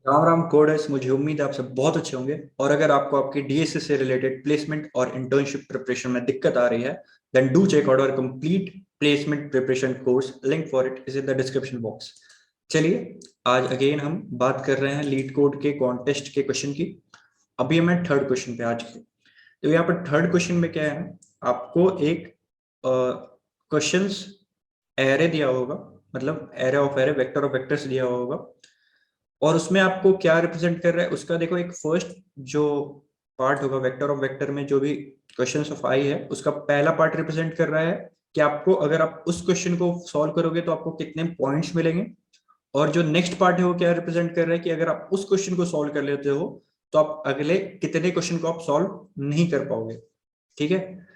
राम राम कोडेस। मुझे उम्मीद है आप सब बहुत अच्छे होंगे। और अगर आपको आपकी डीएसए से रिलेटेड प्लेसमेंट और इंटर्नशिप प्रिपरेशन में दिक्कत आ रही है, then do check out our complete placement preparation course. Link for it is in the description box. चलिए, आज अगेन हम बात कर रहे हैं लीड कोड के कॉन्टेस्ट के क्वेश्चन की। अभी मैं थर्ड क्वेश्चन पे आज के। तो यहाँ पर थर्ड क्वेश्चन में क्या है, आपको एक क्वेश्चंस एरे दिया होगा, मतलब array of array, vector of vectors दिया होगा, और उसमें आपको क्या रिप्रेजेंट कर रहा है उसका देखो। एक फर्स्ट जो पार्ट होगा वेक्टर ऑफ वेक्टर में, जो भी क्वेश्चन ऑफ आई है, उसका पहला पार्ट रिप्रेजेंट कर रहा है कि आपको, अगर आप उस क्वेश्चन को सॉल्व करोगे तो आपको कितने पॉइंट्स मिलेंगे। और जो नेक्स्ट पार्ट है वो क्या रिप्रेजेंट कर रहा है कि अगर आप उस क्वेश्चन को सॉल्व कर लेते हो तो आप अगले कितने क्वेश्चन को आप सॉल्व नहीं कर पाओगे। ठीक है,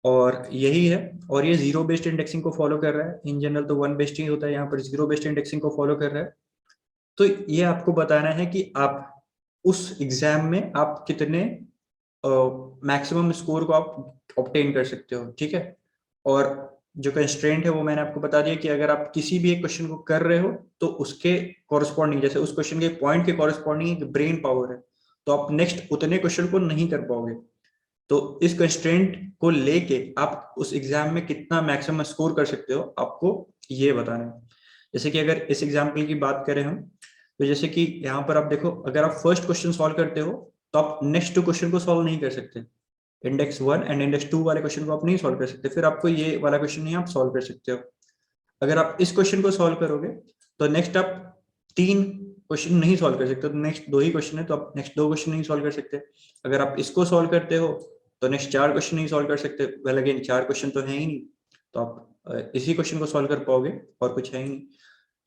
और यही है। और ये जीरो बेस्ड इंडेक्सिंग को फॉलो कर रहा है। इन जनरल तो वन बेस्ड ही होता है, यहाँ पर जीरो बेस्ड इंडेक्सिंग को फॉलो कर रहा है। तो ये आपको बताना है कि आप उस एग्जाम में आप कितने मैक्सिमम स्कोर को आप ऑब्टेन कर सकते हो। ठीक है, और जो कंस्ट्रेंट है वो मैंने आपको बता दिया कि अगर आप किसी भी एक क्वेश्चन को कर रहे हो तो उसके कॉरस्पॉन्डिंग, जैसे उस क्वेश्चन के पॉइंट के कॉरस्पॉन्डिंग एक ब्रेन पावर है, तो आप नेक्स्ट उतने क्वेश्चन को नहीं कर पाओगे। तो इस कंस्ट्रेंट को लेके आप उस एग्जाम में कितना मैक्सिमम स्कोर कर सकते हो, आपको ये बताना है। जैसे कि अगर इस एग्जाम्पल की बात करें हम, तो जैसे कि यहाँ पर आप देखो, अगर आप फर्स्ट क्वेश्चन सॉल्व करते हो तो आप नेक्स्ट टू क्वेश्चन को सॉल्व नहीं कर सकते। Index one and index two वाले क्वेश्चन को आप नहीं सॉल्व कर सकते, फिर आपको ये वाला क्वेश्चन नहीं आप सॉल्व कर सकते हो। अगर आप इस क्वेश्चन को सॉल्व करोगे तो नेक्स्ट आप तीन क्वेश्चन नहीं सॉल्व कर सकते, तो नेक्स्ट दो ही क्वेश्चन है तो आप नेक्स्ट दो क्वेश्चन नहीं सॉल्व कर सकते। अगर आप इसको सॉल्व करते हो तो नेक्स्ट चार क्वेश्चन नहीं सॉल्व कर सकते। वेल अगेन, चार क्वेश्चन तो है ही नहीं, तो आप इसी क्वेश्चन को सॉल्व कर पाओगे, और कुछ है ही नहीं।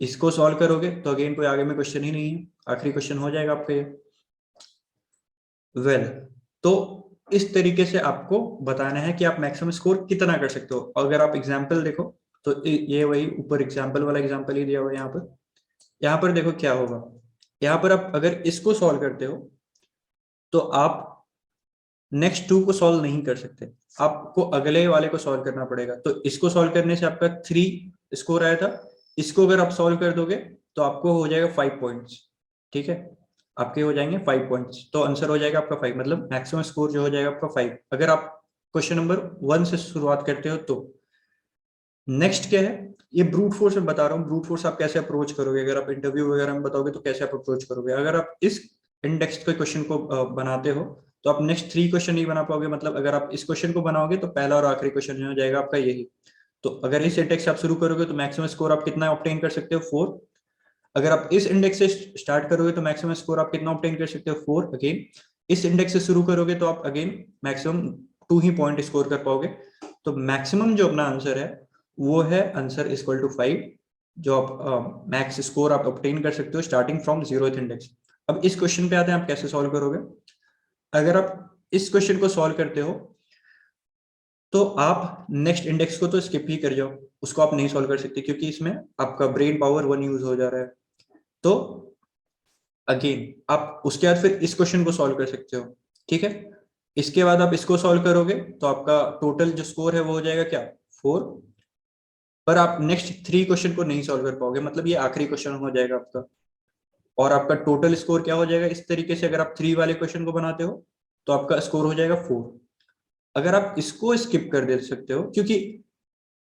इसको सॉल्व करोगे तो अगेन कोई आगे में क्वेश्चन ही नहीं है, आखिरी क्वेश्चन हो जाएगा आपका ये। वेल, तो इस तरीके से आपको बताना है कि आप मैक्सिमम स्कोर कितना कर सकते हो। अगर आप एग्जाम्पल देखो तो ये वही ऊपर एग्जाम्पल वाला एग्जाम्पल ही दिया हुआ है यहाँ पर। यहाँ पर देखो क्या होगा। यहाँ पर आप अगर इसको सॉल्व करते हो तो आप नेक्स्ट टू को सॉल्व नहीं कर सकते, आपको अगले वाले को सॉल्व करना पड़ेगा। तो इसको सॉल्व करने से आपका थ्री स्कोर आया था, इसको अगर आप सॉल्व कर दोगे तो आपको हो जाएगा 5 पॉइंट्स। ठीक है, आपके हो जाएंगे 5 पॉइंट्स, तो आंसर हो जाएगा आपका 5, मतलब मैक्सिमम स्कोर जो हो जाएगा आपका 5, अगर आप क्वेश्चन नंबर 1 से शुरुआत करते हो तो। नेक्स्ट क्या है, ये ब्रूट फोर्स में बता रहा हूँ। ब्रूट फोर्स आप कैसे अप्रोच करोगे, अगर आप इंटरव्यू वगैरह में बताओगे तो कैसे आप अप्रोच करोगे। अगर आप इस इंडेक्स के क्वेश्चन को बनाते हो तो आप नेक्स्ट थ्री क्वेश्चन नहीं बना पाओगे। मतलब अगर आप इस क्वेश्चन को बनाओगे तो पहला और आखिरी क्वेश्चन हो जाएगा आपका यही। तो अगर इस इंडेक्स से आप शुरू करोगे तो मैक्सिमम स्कोर आप कितना ऑब्टेन कर सकते हो, 4। अगर आप इस इंडेक्स से स्टार्ट करोगे तो मैक्सिमम स्कोर आप कितना ऑब्टेन कर सकते हो, 4 अगेन। इस इंडेक्स से शुरू करोगे तो आप अगेन मैक्सिमम 2 ही पॉइंट स्कोर कर पाओगे। तो मैक्सिमम जो अपना आंसर है वो है आंसर इक्वल टू 5, जो आप मैक्स स्कोर आप ऑब्टेन कर सकते हो स्टार्टिंग फ्रॉम जीरोथ इंडेक्स। अब इस क्वेश्चन पे आते हैं, आप कैसे सॉल्व करोगे। अगर आप इस क्वेश्चन को सॉल्व करते हो तो आप नेक्स्ट इंडेक्स को तो स्किप ही कर जाओ, उसको आप नहीं सॉल्व कर सकते क्योंकि इसमें आपका ब्रेन पावर 1 यूज हो जा रहा है। तो अगेन आप उसके बाद फिर इस क्वेश्चन को सॉल्व कर सकते हो। ठीक है, इसके बाद आप इसको सॉल्व करोगे तो आपका टोटल जो स्कोर है वो हो जाएगा क्या, 4। पर आप नेक्स्ट थ्री क्वेश्चन को नहीं सॉल्व कर पाओगे, मतलब ये आखिरी क्वेश्चन हो जाएगा आपका। और आपका टोटल स्कोर क्या हो जाएगा इस तरीके से, अगर आप थ्री वाले क्वेश्चन को बनाते हो तो आपका स्कोर हो जाएगा 4। अगर आप इसको स्किप कर दे सकते हो, क्योंकि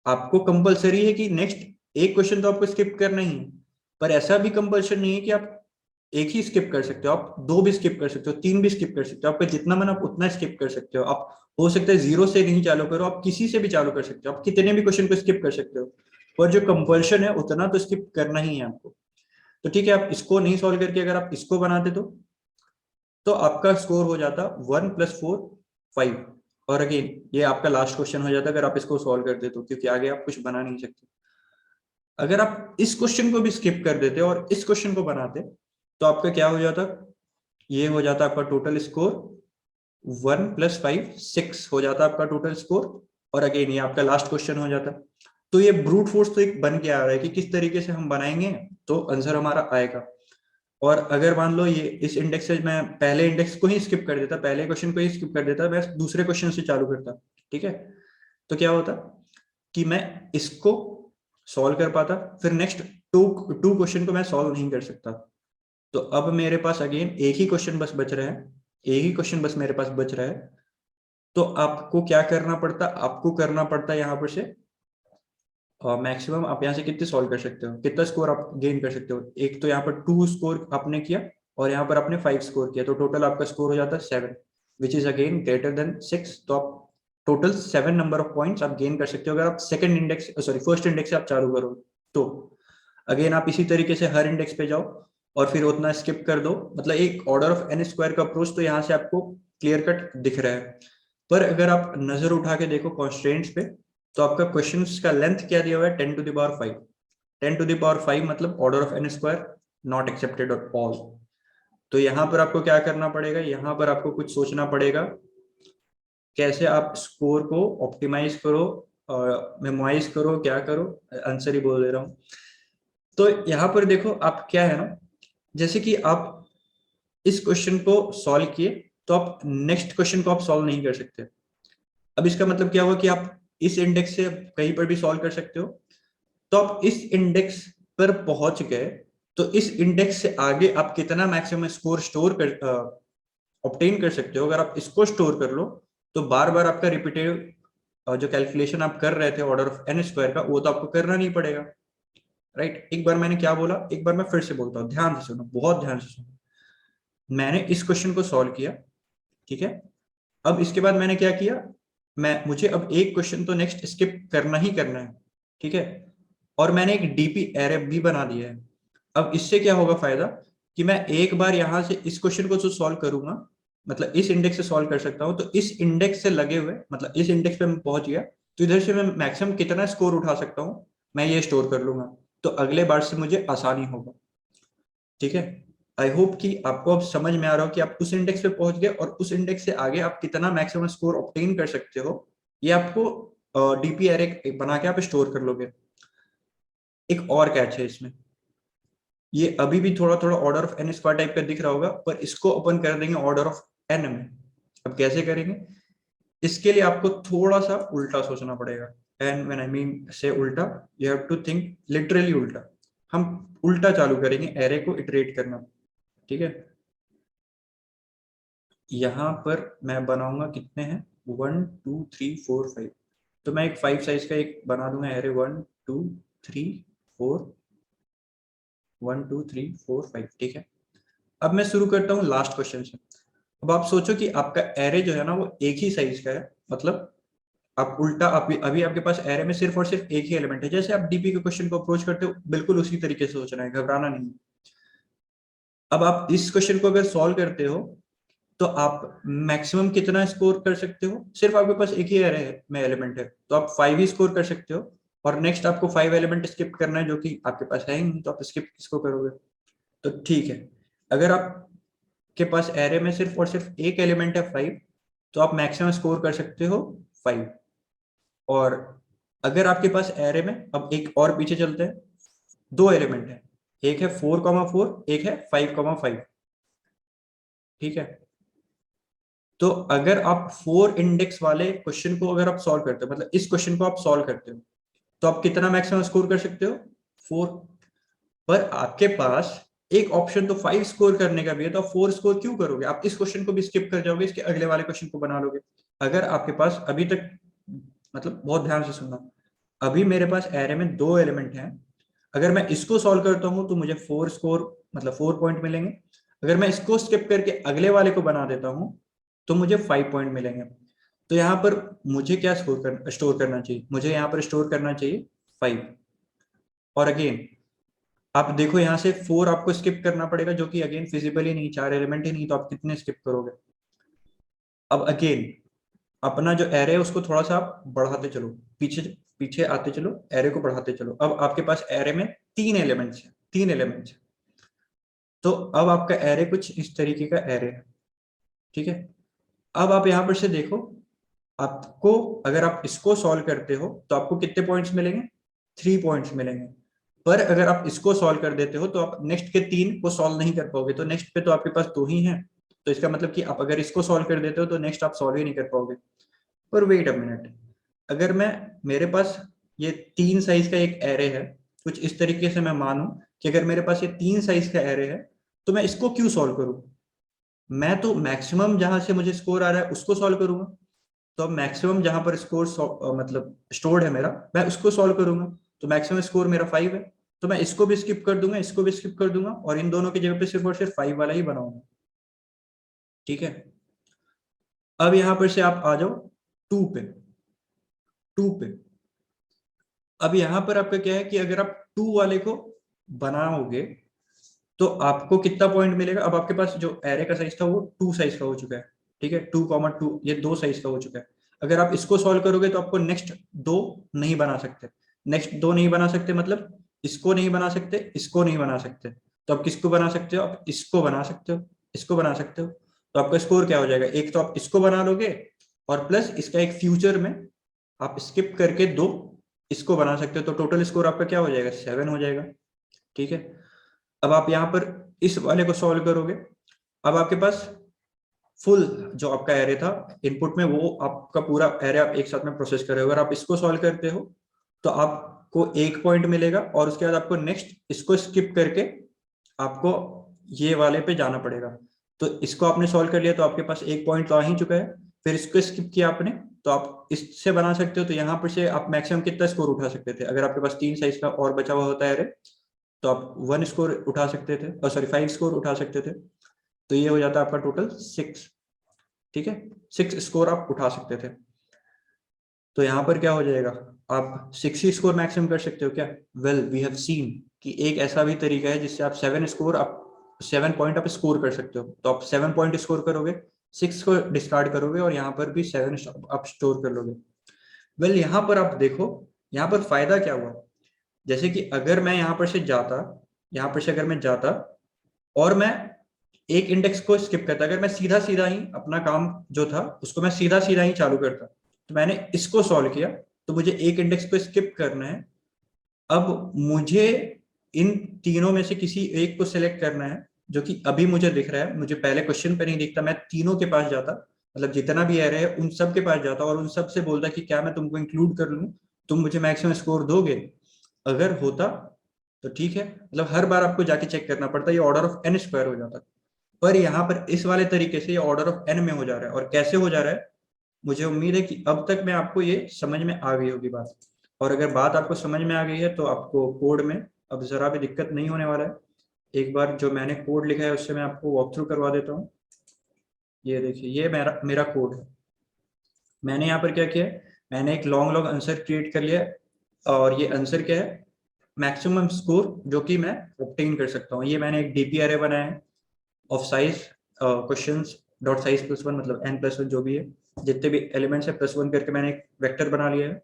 आपको कंपलसरी है कि नेक्स्ट एक क्वेश्चन तो आपको स्किप करना ही है, पर ऐसा भी कंपल्शन नहीं है कि आप एक ही स्किप कर सकते हो, आप दो भी स्किप कर सकते हो, तीन भी स्किप कर सकते हो। आपका जितना मन आप उतना स्किप कर सकते हो। आप हो सकता है जीरो से नहीं चालू करो, आप किसी से भी चालू कर सकते हो, आप कितने भी क्वेश्चन को स्किप कर सकते हो। पर जो कंपल्शन है उतना तो स्किप करना ही है आपको। तो ठीक है, आप इसको नहीं सॉल्व करके अगर आप इसको बनाते तो आपका स्कोर हो जाता 1 + 4 5। और अगेन ये आपका लास्ट क्वेश्चन हो जाता अगर आप इसको सॉल्व कर देते, क्योंकि आगे आप कुछ बना नहीं सकते। अगर आप इस क्वेश्चन को भी स्किप कर देते और इस क्वेश्चन को बनाते तो आपका क्या हो जाता, ये हो जाता आपका टोटल स्कोर 1 + 5 6 हो जाता आपका टोटल स्कोर। और अगेन ये आपका लास्ट क्वेश्चन हो जाता। तो ये ब्रूट फोर्स तो एक बन के आ रहा है कि किस तरीके से हम बनाएंगे तो आंसर हमारा आएगा। और अगर मान लो ये इस इंडेक्स से मैं पहले इंडेक्स को ही स्किप कर देता, पहले क्वेश्चन को ही स्किप कर देता, मैं दूसरे क्वेश्चन से चालू करता। ठीक है, तो क्या होता कि मैं इसको सॉल्व कर पाता, फिर नेक्स्ट टू टू क्वेश्चन को मैं सॉल्व नहीं कर सकता। तो अब मेरे पास अगेन एक ही क्वेश्चन बस बच रहा है, एक ही क्वेश्चन बस मेरे पास बच रहा है। तो आपको क्या करना पड़ता, आपको करना पड़ता है यहाँ पर से मैक्सिमम आप यहाँ से कितने सॉल्व कर सकते हो, कितना स्कोर आप गेन कर सकते हो। एक तो यहाँ पर 2 स्कोर आपने किया और यहाँ पर आपने 5 स्कोर किया, तो टोटल आपका स्कोर हो जाता है 7, which is again greater than 6। तो आप टोटल 7 नंबर ऑफ पॉइंट्स आप गेन कर सकते हो अगर आप second index sorry first index से आप चालू करो। तो अगेन आप इसी तरीके से हर इंडेक्स पे जाओ और फिर उतना स्किप कर दो, मतलब एक ऑर्डर ऑफ एन स्क्वायर का अप्रोच तो यहाँ से आपको क्लियर कट दिख रहा है। पर अगर आप नजर उठा के देखो कॉन्स्ट्रेंट्स पे, तो आपका क्वेश्चन का लेंथ क्या दिया हुआ है, 10⁵। 10⁵ मतलब order of n square, not accepted all. तो यहाँ पर आपको क्या करना पड़ेगा, यहाँ पर आपको कुछ सोचना पड़ेगा कैसे आप स्कोर को ऑप्टिमाइज करो, मेमोराइज करो, क्या करो, आंसर ही बोल दे रहा हूँ। तो यहाँ पर देखो आप क्या है ना, जैसे कि आप इस क्वेश्चन को सॉल्व किए तो आप नेक्स्ट क्वेश्चन को आप सॉल्व नहीं कर सकते। अब इसका मतलब क्या हुआ कि आप इस इंडेक्स से कहीं पर भी सॉल्व कर सकते हो। तो आप इस इंडेक्स पर पहुंच गए, तो इस इंडेक्स से आगे आप कितना मैक्सिमम स्कोर स्टोर कर ऑब्टेन कर सकते हो, अगर आप इसको स्टोर कर लो तो बार बार आपका रिपीटेड जो कैलकुलेशन आप कर रहे थे ऑर्डर ऑफ एन स्क्वायर का, वो तो आपको करना नहीं पड़ेगा। राइट, एक बार मैंने क्या बोला, एक बार मैं फिर से बोलता हूँ, ध्यान से सुनो, बहुत ध्यान से सुनो। मैंने इस क्वेश्चन को सॉल्व किया, ठीक है। अब इसके बाद मैंने क्या किया, मुझे अब एक क्वेश्चन तो नेक्स्ट स्किप करना ही करना है, ठीक है। और मैंने एक डीपी एरे भी बना दिया है। अब इससे क्या होगा फायदा, कि मैं एक बार यहां से इस क्वेश्चन को जो सॉल्व करूंगा, मतलब इस इंडेक्स से सॉल्व कर सकता हूं, तो इस इंडेक्स से लगे हुए, मतलब इस इंडेक्स पे मैं पहुंच गया, तो इधर से मैं मैक्सिमम कितना स्कोर उठा सकता हूं, मैं ये स्टोर कर लूंगा। तो अगले बार से मुझे आसानी होगा, ठीक है। आई होप कि आपको अब समझ में आ रहा हो कि आप उस इंडेक्स पे पहुंच गए और उस इंडेक्स से आगे आप कितना मैक्सिमम स्कोर ऑब्टेन कर सकते हो, ये आपको डीपी एरे बना के आप स्टोर कर लोगे। एक और कैच है इसमें, ये अभी भी थोड़ा थोड़ा order of n square type का दिख रहा होगा, पर इसको ओपन कर देंगे ऑर्डर ऑफ एन में। अब कैसे करेंगे, इसके लिए आपको थोड़ा सा उल्टा सोचना पड़ेगा। And when I mean say उल्टा, you have to think literally उल्टा। हम उल्टा चालू करेंगे एरे को इटरेट करना, ठीक है। यहाँ पर मैं बनाऊंगा कितने हैं, 1 2 3 4 5। तो मैं एक 5 साइज का एक बना दूंगा एरे, 1 2 3 4, 1 2 3 4 5, ठीक है। अब मैं शुरू करता हूँ लास्ट क्वेश्चन से। अब आप सोचो कि आपका एरे जो है ना वो एक ही साइज का है, मतलब आप उल्टा, अभी आपके पास एरे में सिर्फ और सिर्फ एक ही एलिमेंट है। जैसे आप डीपी के क्वेश्चन को अप्रोच करते हो बिल्कुल उसी तरीके से सोचना है, घबराना नहीं। अब आप इस क्वेश्चन को अगर सॉल्व करते हो तो आप मैक्सिमम कितना स्कोर कर सकते हो, सिर्फ आपके पास एक ही एरे में एलिमेंट है तो आप 5 ही स्कोर कर सकते हो। और नेक्स्ट आपको 5 एलिमेंट स्किप करना है जो कि आपके पास है ही नहीं, तो आप स्किप किसको करोगे। तो ठीक है, अगर आपके पास एरे में सिर्फ और सिर्फ एक एलिमेंट है 5, तो आप मैक्सिमम स्कोर कर सकते हो 5। और अगर आपके पास एरे में, अब एक और पीछे चलते हैं, दो एलिमेंट है, एक है 4,4, एक है 5,5, ठीक है। तो अगर आप 4 इंडेक्स वाले क्वेश्चन को अगर आप सॉल्व करते हो, मतलब इस क्वेश्चन को आप सॉल्व करते हो, तो आप कितना मैक्सिमम स्कोर कर सकते हो, 4। पर आपके पास एक ऑप्शन तो 5 स्कोर करने का भी है, तो आप 4 स्कोर क्यों करोगे, आप इस क्वेश्चन को भी स्किप कर जाओगे, इसके अगले वाले क्वेश्चन को बना लोगे। अगर आपके पास अभी तक, मतलब बहुत ध्यान से सुनना, अभी मेरे पास एरे में 2 एलिमेंट हैं, अगर मैं इसको सॉल्व करता हूं तो मुझे 4 स्कोर, मतलब 4 पॉइंट मिलेंगे। अगर मैं इसको स्किप करके अगले वाले को बना देता हूं तो मुझे 5 पॉइंट मिलेंगे। तो यहाँ पर मुझे क्या स्टोर करना चाहिए, मुझे यहाँ पर स्टोर करना चाहिए 5। और अगेन आप देखो यहाँ से 4 आपको स्किप करना पड़ेगा, जो कि अगेन फिजिबल ही नहीं, 4 एलिमेंट ही नहीं, तो आप कितने स्किप करोगे। अब अगेन अपना जो एरे है उसको थोड़ा सा आप बढ़ाते चलो, पीछे पीछे आते चलो, एरे को बढ़ाते चलो। अब आपके पास एरे में 3 एलिमेंट्स है। तो अब आपका एरे कुछ इस तरीके का एरे है, ठीक है। अब आप यहाँ पर से देखो, आपको अगर आप इसको सॉल्व करते हो तो आपको कितने पॉइंट्स मिलेंगे, 3 पॉइंट्स मिलेंगे। पर अगर आप इसको सॉल्व कर देते हो तो आप नेक्स्ट के 3 को सॉल्व नहीं कर पाओगे, तो नेक्स्ट पे तो आपके पास 2 ही हैं। तो इसका मतलब कि आप अगर इसको सॉल्व कर देते हो तो नेक्स्ट आप सॉल्व ही नहीं कर पाओगे। पर वेट अ मिनट, अगर मैं, मेरे पास ये 3 साइज का एक एरे है, कुछ इस तरीके से मैं मानूं कि अगर मेरे पास ये 3 साइज का एरे है, तो मैं इसको क्यों सॉल्व करूं? मैं तो मैक्सिमम जहां से मुझे स्कोर आ रहा है उसको सॉल्व करूंगा। तो अब मैक्सिमम जहां पर स्कोर मतलब स्टोर्ड है मेरा, मैं उसको सॉल्व करूंगा। तो मैक्सिमम स्कोर मेरा 5 है, तो मैं इसको भी स्किप कर दूंगा, इसको भी स्किप कर दूंगा, और इन दोनों की जगह पे सिर्फ और सिर्फ 5 वाला ही बनाऊंगा। ठीक है। अब यहां पर से आप आ जाओ 2 पे। 2 पे अब यहां पर आपका क्या है कि अगर आप 2 वाले को बनाओगे तो आपको कितना पॉइंट मिलेगा? अब आपके पास जो एरे का साइज था वो 2 साइज का हो चुका है। ठीक है, 2,2 ये 2 साइज का हो चुका है। अगर आप इसको सॉल्व करोगे तो आपको नेक्स्ट 2 नहीं बना सकते। नेक्स्ट 2 नहीं बना सकते मतलब इसको नहीं बना सकते, इसको नहीं बना सकते। तो आप किसको बना सकते हो? आप इसको बना सकते हो, इसको बना सकते हो। तो आपका स्कोर क्या हो जाएगा? एक तो आप इसको बना लोगे, और प्लस इसका एक फ्यूचर में आप स्किप करके 2 इसको बना सकते हो। तो टोटल स्कोर आपका क्या हो जाएगा? 7 हो जाएगा। ठीक है। अब आप यहां पर इस वाले को सॉल्व करोगे। अब आपके पास फुल जो आपका एरे था इनपुट में, वो आपका पूरा एरे आप एक साथ में प्रोसेस कर रहे हो। अगर आप इसको सॉल्व करते हो तो आपको 1 पॉइंट मिलेगा, और उसके बाद आपको नेक्स्ट इसको स्किप करके आपको ये वाले पे जाना पड़ेगा। तो इसको आपने सॉल्व कर लिया तो आपके पास 1 पॉइंट तो आ ही चुका है। फिर इसको स्किप किया आपने तो आप इससे बना सकते हो। तो यहाँ पर से आप मैक्सिमम कितना स्कोर उठा सकते थे? अगर आपके पास 3 साइज का और बचा हुआ होता है एरे, तो आप 1 स्कोर उठा सकते थे, और सॉरी 5 स्कोर उठा सकते थे। तो ये हो जाता है आपका टोटल 6। ठीक है, 6 स्कोर आप उठा सकते थे। तो यहाँ पर क्या हो जाएगा? आप 6 ही स्कोर मैक्सिमम कर सकते हो क्या? वेल वी हैव सीन कि एक ऐसा भी तरीका है जिससे आप 7 पॉइंट आप स्कोर कर सकते हो। तो आप 7 पॉइंट स्कोर करोगे, 6 को डिस्कार्ड करोगे, और यहाँ पर भी 7 आप स्टोर कर लोगे। वेल यहाँ पर आप देखो, यहाँ पर फायदा क्या हुआ? जैसे कि अगर मैं यहाँ पर से जाता, यहाँ पर से अगर मैं जाता और मैं एक इंडेक्स को स्किप करता, अगर मैं सीधा सीधा ही अपना काम जो था उसको मैं सीधा सीधा ही चालू करता, तो मैंने इसको सॉल्व किया, तो मुझे एक इंडेक्स को स्किप करना है। अब मुझे इन तीनों में से किसी एक को सिलेक्ट करना है जो कि अभी मुझे दिख रहा है। मुझे पहले क्वेश्चन पे नहीं दिखता, मैं तीनों के पास जाता, मतलब जितना भी एरे है उन सब के पास जाता, और उन सब से बोलता कि क्या मैं तुमको इंक्लूड कर लूं, तुम मुझे मैक्सिमम स्कोर दोगे? अगर होता तो ठीक है, मतलब हर बार आपको जाके चेक करना पड़ता, ये ऑर्डर ऑफ एन स्क्वायर हो जाता। पर यहाँ पर इस वाले तरीके से ये ऑर्डर ऑफ एन में हो जा रहा है। और कैसे हो जा रहा है? मुझे उम्मीद है कि अब तक मैं आपको ये समझ में आ गई होगी बात। और अगर बात आपको समझ में आ गई है तो आपको कोड में अब जरा भी दिक्कत नहीं होने वाला है। एक बार जो मैंने कोड लिखा है उससे मैं आपको वॉक थ्रू करवा देता हूँ। ये देखिए, ये मेरा मेरा कोड है। मैंने यहाँ पर क्या किया है, मैंने एक लॉन्ग लॉन्ग आंसर क्रिएट कर लिया है। और ये आंसर क्या है? मैक्सिमम स्कोर जो कि मैं ऑब्टेन कर सकता हूँ। ये मैंने एक डीपी अरे बनाया है of size questions dot size plus 1, मतलब n प्लस 1 जो भी है, जितने भी एलिमेंट्स है प्लस 1 करके मैंने एक वेक्टर बना लिया है।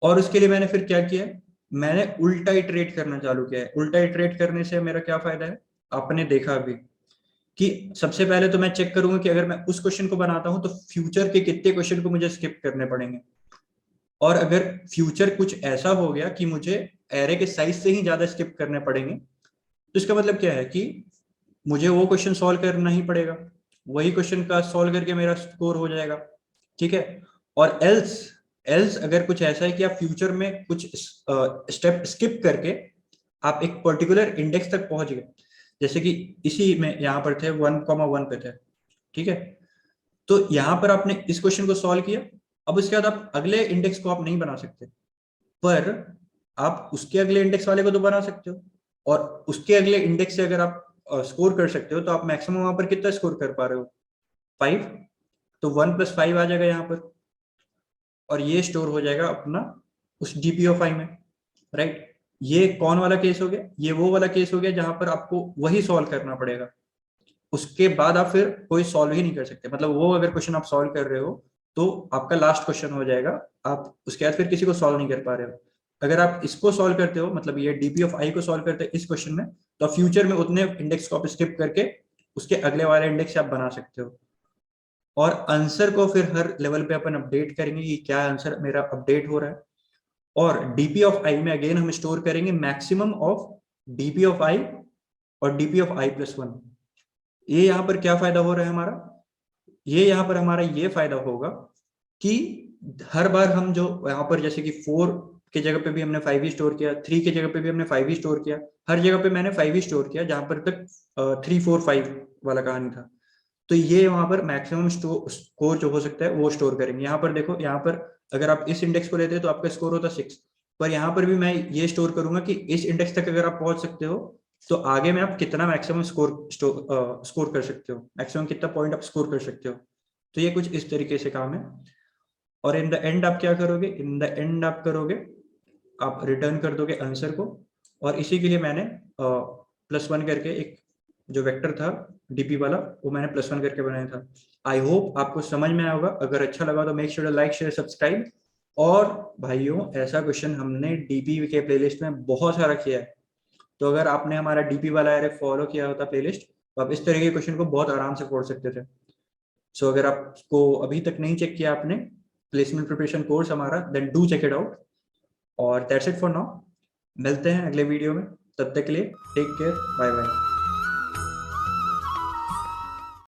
और उसके लिए मैंने फिर क्या किया है? मैंने उल्टा इटरेट करना चालू किया है। उल्टा इटरेट करने से मेरा क्या फायदा है? आपने देखा अभी कि सबसे पहले तो मैं चेक करूंगा कि अगर मैं उस क्वेश्चन को बनाता हूं तो फ्यूचर के कितने क्वेश्चन को मुझे स्किप करने पड़ेंगे। और अगर फ्यूचर कुछ ऐसा हो गया कि मुझे एरे के साइज से ही ज्यादा स्किप करने पड़ेंगे, तो इसका मतलब क्या है कि मुझे वो क्वेश्चन सॉल्व करना ही पड़ेगा। वही क्वेश्चन का सॉल्व करके मेरा स्कोर हो जाएगा। ठीक है। और एल्स एल्स अगर कुछ ऐसा है कि आप फ्यूचर में कुछ स्टेप स्किप करके आप एक पर्टिकुलर इंडेक्स तक पहुंच गए, जैसे कि इसी में यहाँ पर थे 1,1 पे थे। ठीक है। तो यहाँ पर आपने इस क्वेश्चन को सॉल्व किया। अब उसके बाद आप अगले इंडेक्स को आप नहीं बना सकते, पर आप उसके अगले इंडेक्स वाले को तो बना सकते हो। और उसके अगले इंडेक्स से अगर आप स्कोर कर सकते हो तो आप मैक्सिमम वहां पर कितना स्कोर कर पा रहे हो? 5। तो 1 + 5 आ जाएगा यहाँ पर, और ये स्टोर हो जाएगा अपना उस DPO5 में। राइट। ये कौन वाला केस हो गया? ये वो वाला केस हो गया जहां पर आपको वही सॉल्व करना पड़ेगा। उसके बाद आप फिर कोई सॉल्व ही नहीं कर सकते, मतलब वो अगर क्वेश्चन आप सॉल्व कर रहे हो तो आपका लास्ट क्वेश्चन हो जाएगा। आप उसके बाद फिर किसी को सॉल्व नहीं कर पा रहे हो। अगर आप इसको सॉल्व करते हो, मतलब ये DP को सॉल्व करते हैं इस क्वेश्चन में, तो फ्यूचर में उतने इंडेक्स को आप स्किप करके उसके अगले वाले इंडेक्स से आप बना सकते हो। और आंसर को फिर हर लेवल पे अपन अपडेट करेंगे कि क्या आंसर मेरा अपडेट हो रहा है। और DP में अगेन हम स्टोर करेंगे मैक्सिमम ऑफ DP और DP+1। ये यहाँ पर क्या फायदा हो रहा है हमारा? ये यहाँ पर हमारा ये फायदा होगा कि हर बार हम जो यहाँ पर जैसे कि 4 की जगह पे भी हमने 5 ही स्टोर किया, 3 की जगह पे भी हमने 5 ही स्टोर किया, हर जगह पे मैंने 5 ही स्टोर किया जहां पर तक 3 4 5 वाला कहानी था। तो ये वहां पर मैक्सिमम स्कोर जो हो सकता है वो स्टोर करेंगे। यहाँ पर देखो, यहाँ पर अगर आप इस इंडेक्स को लेते हैं तो आपका स्कोर होता 6, पर यहाँ पर भी मैं ये स्टोर करूंगा कि इस इंडेक्स तक अगर आप पहुंच सकते हो तो आगे में आप कितना मैक्सिमम स्कोर कर सकते हो, मैक्सिमम कितना पॉइंट आप स्कोर कर सकते हो। तो ये कुछ इस तरीके से काम है। और इन द एंड आप क्या करोगे, इन द एंड आप करोगे, आप रिटर्न कर दोगे आंसर को। और इसी के लिए मैंने +1 करके एक जो वेक्टर था डीपी वाला वो मैंने +1 करके बनाया था। आई होप आपको समझ में आया होगा। अगर अच्छा लगा तो make sure to like share subscribe. और भाइयों, ऐसा क्वेश्चन हमने डीपी के प्लेलिस्ट में बहुत सारा किया है, तो अगर आपने हमारा डीपी वाला एरे फॉलो किया होता प्लेलिस्ट तो आप इस तरह के क्वेश्चन को बहुत आराम से पढ़ सकते थे। सो अगर आपको अभी तक नहीं चेक किया आपने प्लेसमेंट प्रिपरेशन कोर्स हमारा, then do check it out. और दैट्स इट फॉर नाउ। मिलते हैं अगले वीडियो में, तब तक के लिए टेक केयर, बाय बाय।